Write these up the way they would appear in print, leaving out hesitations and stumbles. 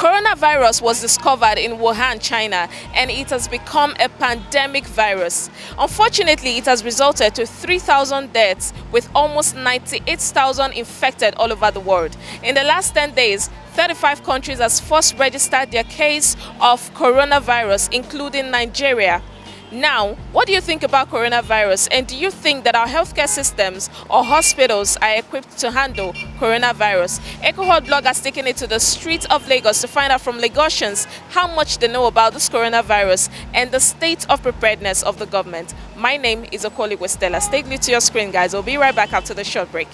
Coronavirus was discovered in Wuhan, China, and it has become a pandemic virus. Unfortunately, it has resulted to 3,000 deaths with almost 98,000 infected all over the world. In the last 10 days, 35 countries has first registered their case of coronavirus, including Nigeria. Now, what do you think about coronavirus, and do you think that our healthcare systems or hospitals are equipped to handle coronavirus? EcoHot blog has taken it to the streets of Lagos to find out from Lagosians how much they know about this coronavirus and the state of preparedness of the government. My name is Okoli Westella. Stay glued to your screen, guys. We'll be right back after the short break.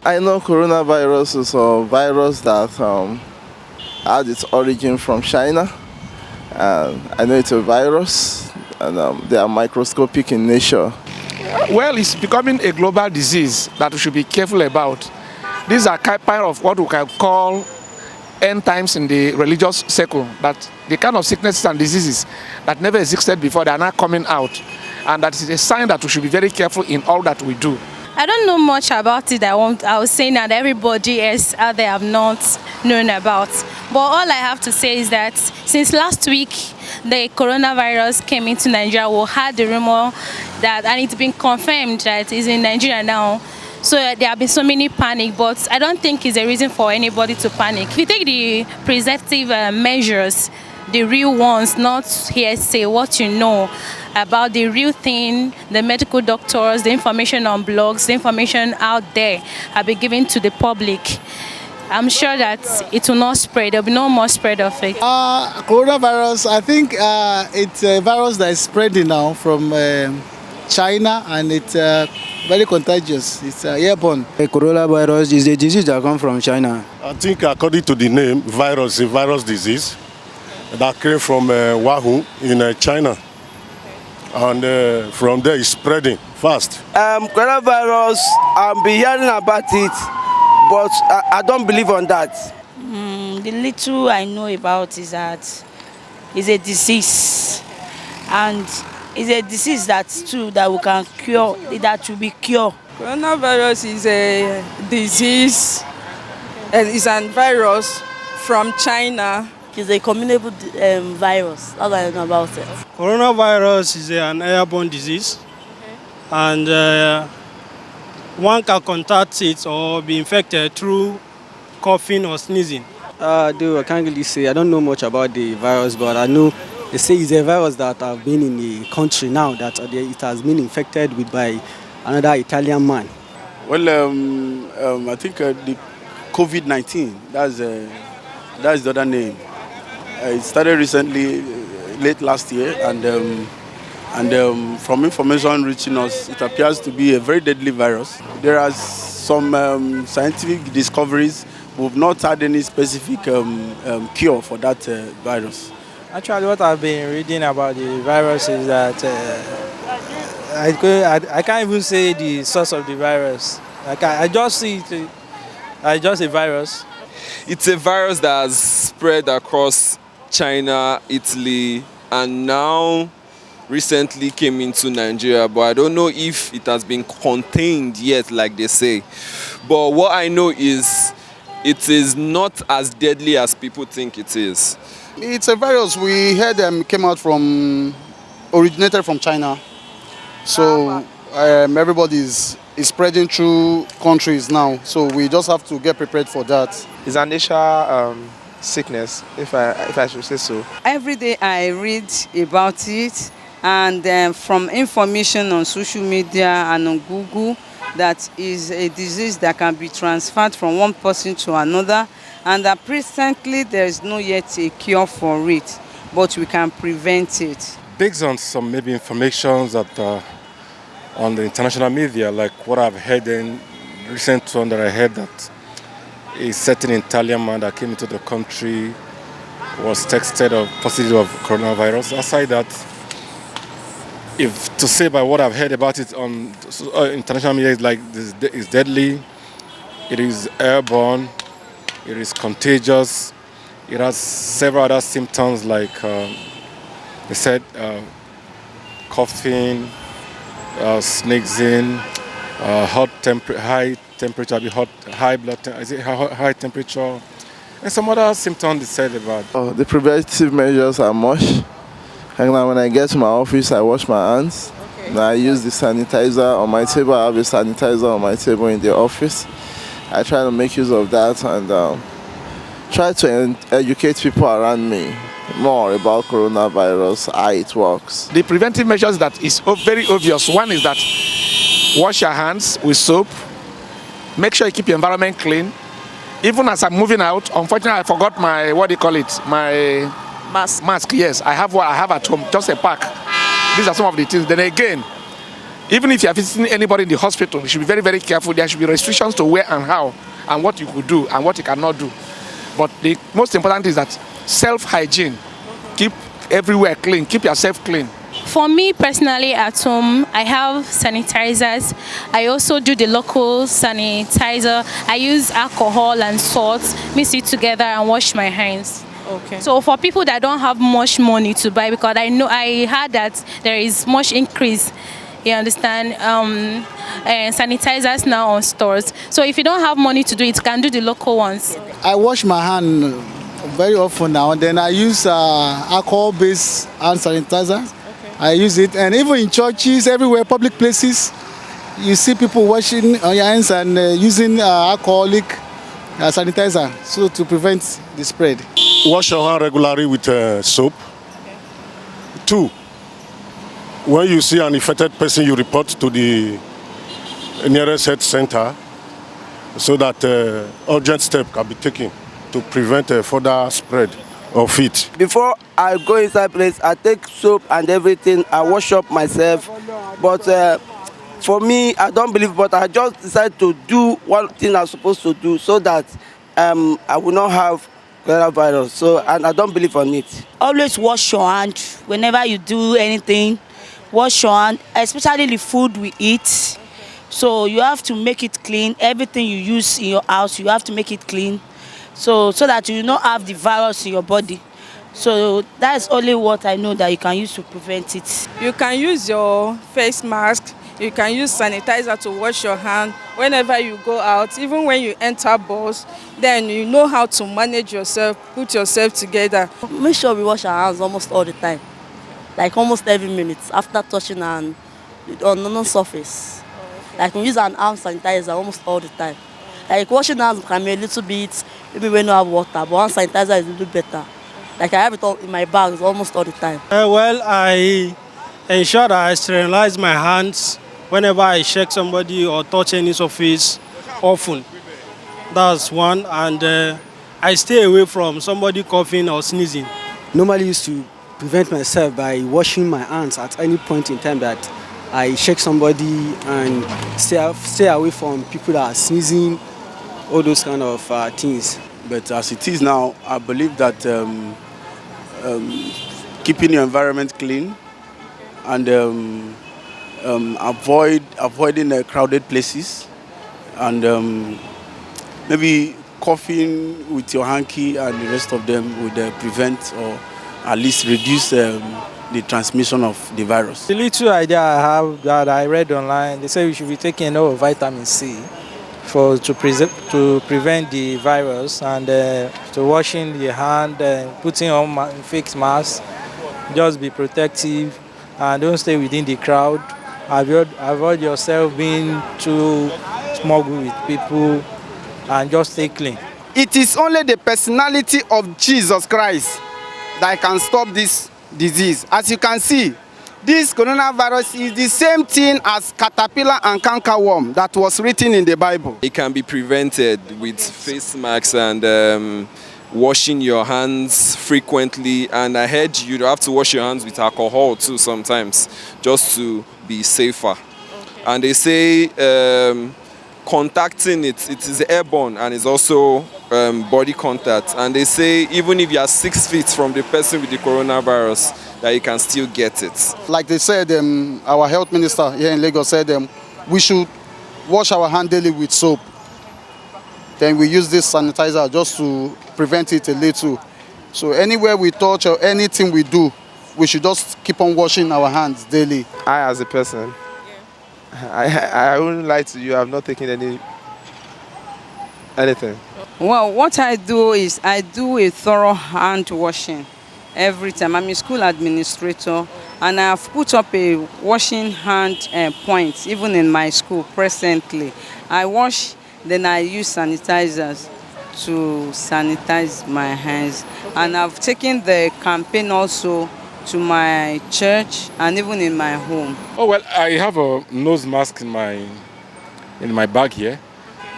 I know coronavirus is a virus that had its origin from China. I know it's a virus, and they are microscopic in nature. Well, it's becoming a global disease that we should be careful about. These are kind of what we can call end times in the religious circle, that the kind of sicknesses and diseases that never existed before, they are now coming out. And that is a sign that we should be very careful in all that we do. I don't know much about it. I was saying that everybody else out there have not known about. But all I have to say is that since last week the coronavirus came into Nigeria, we had the rumor that, and it's been confirmed that it's in Nigeria now. So there have been so many panic, but I don't think it's a reason for anybody to panic. If you take the preventive measures, the real ones, not hearsay, what you know about the real thing, the medical doctors, the information on blogs, the information out there have been given to the public, I'm sure that it will not spread. There will be no more spread of it. Coronavirus, I think it's a virus that is spreading now from China, and it's very contagious. It's airborne. The coronavirus is a disease that comes from China. I think according to the name, virus, a virus disease that came from Wuhan in China. And from there it's spreading fast. Coronavirus, I've been hearing about it, but I don't believe on that. The little I know about is that it's a disease, and it's a disease that we can cure, that will be cured. Coronavirus is a disease, and it's a virus from China. It's a communicable virus. All I know about it. Coronavirus is an airborne disease, and one can contact it or be infected through coughing or sneezing. Though I can't really say. I don't know much about the virus, but I know they say it's a virus that have been in the country now, that it has been infected with by another Italian man. Well, I think the COVID-19, that's the other name. It started recently, late last year, and from information reaching us, it appears to be a very deadly virus. There are some scientific discoveries. We've not had any specific cure for that virus. Actually, what I've been reading about the virus is that I can't even say the source of the virus. I just see it as just a virus. It's a virus that has spread across China, Italy, and now recently came into Nigeria, but I don't know if it has been contained yet, like they say. But what I know is it is not as deadly as people think it is. It's a virus we heard originated from China. So everybody is spreading through countries now. So we just have to get prepared for that. It's an initial sickness, if I should say so. Every day I read about it, and from information on social media and on Google, that is a disease that can be transferred from one person to another, and that presently there is not yet a cure for it, but we can prevent it. Based on some maybe information that on the international media, like what I've heard in recent one that I heard that a certain Italian man that came into the country was tested positive of coronavirus. Aside that, if to say by what I've heard about it on international media, is like it's deadly, it is airborne, it is contagious, it has several other symptoms like they said coughing, sneezing, high temperature, high temperature, and some other symptoms they said about. The preventive measures are much. And now when I get to my office, I wash my hands. Okay. Now I use the sanitizer on my table. I have a sanitizer on my table in the office. I try to make use of that and try to educate people around me more about coronavirus, how it works. The preventive measures that is very obvious. One is that wash your hands with soap. Make sure you keep your environment clean. Even as I'm moving out, unfortunately I forgot my, my mask. Yes, I have what I have at home, just a pack. These are some of the things. Then again, even if you are visiting anybody in the hospital, you should be very, very careful. There should be restrictions to where and how, and what you could do and what you cannot do. But the most important is that self-hygiene. Keep everywhere clean. Keep yourself clean. For me personally at home, I have sanitizers. I also do the local sanitizer. I use alcohol and salt, mix it together and wash my hands. Okay. So for people that don't have much money to buy, because I heard that there is much increase, you understand, sanitizers now on stores. So if you don't have money to do it, you can do the local ones. I wash my hand very often now, and then I use alcohol-based hand sanitizer. Okay. I use it, and even in churches, everywhere, public places, you see people washing on your hands and using alcoholic sanitizer, so to prevent the spread. Wash your hand regularly with soap. Okay. 2, when you see an infected person, you report to the nearest health center so that urgent steps can be taken to prevent further spread of it. Before I go inside place, I take soap and everything. I wash up myself. But for me, I don't believe, but I just decided to do one thing I'm supposed to do so that I will not have coronavirus. So, and I don't believe on it. Always wash your hand whenever you do anything. Wash your hand, especially the food we eat. So you have to make it clean. Everything you use in your house, you have to make it clean. So that you don't have the virus in your body. So that's only what I know that you can use to prevent it. You can use your face mask. You can use sanitizer to wash your hand whenever you go out, even when you enter bus. Then you know how to manage yourself, put yourself together. Make sure we wash our hands almost all the time, like almost every minute after touching on surface. Like we use an hand sanitizer almost all the time. Like washing hands can be a little bit, maybe when you have water, but hand sanitizer is a little better. Like I have it all in my bags almost all the time. Well, I ensure that I sterilize my hands whenever I shake somebody or touch any surface often. That's one. And I stay away from somebody coughing or sneezing. Normally used to prevent myself by washing my hands at any point in time that I shake somebody and stay away from people that are sneezing, all those kind of things. But as it is now, I believe that keeping your environment clean and avoiding crowded places and maybe coughing with your hanky and the rest of them would prevent or at least reduce the transmission of the virus. The little idea I have that I read online, they say we should be taking enough vitamin C to prevent the virus, and to washing the hand, putting on face mask, just be protective and don't stay within the crowd. Avoid yourself being too smuggled with people and just stay clean. It is only the personality of Jesus Christ that can stop this disease. As you can see, this coronavirus is the same thing as caterpillar and cankerworm that was written in the Bible. It can be prevented with face masks and washing your hands frequently. And I heard you have to wash your hands with alcohol too sometimes, just to be safer. Okay. And they say contacting it is airborne and it's also body contact. And they say even if you are 6 feet from the person with the coronavirus, that you can still get it. Like they said, our health minister here in Lagos said we should wash our hands daily with soap. Then we use this sanitizer just to prevent it a little. So anywhere we touch or anything we do, we should just keep on washing our hands daily. I, as a person, I wouldn't lie to you. I've not taken anything. Well, what I do is I do a thorough hand washing every time. I'm a school administrator, and I've put up a washing hand point even in my school presently. I wash, then I use sanitizers to sanitize my hands. And I've taken the campaign also to my church and even in my home. Oh well, I have a nose mask in my bag here.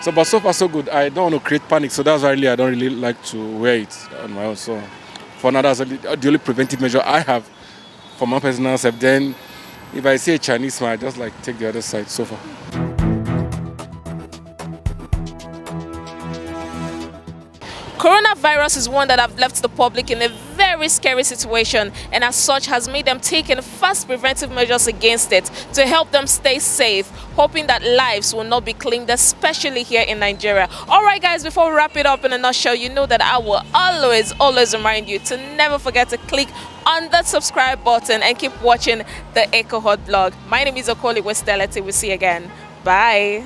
So, but so far so good. I don't want to create panic, so that's why really I don't really like to wear it on my own. So, for now, that's the only preventive measure I have for my personal self. Then, if I see a Chinese man, I just like take the other side so far. Coronavirus is one that have left the public in a very scary situation, and as such has made them taking fast preventive measures against it to help them stay safe, hoping that lives will not be claimed, especially here in Nigeria. Alright guys, before we wrap it up in a nutshell, you know that I will always remind you to never forget to click on that subscribe button and keep watching the Echo Hot blog. My name is Okoli Westeleti. We'll see you again. Bye.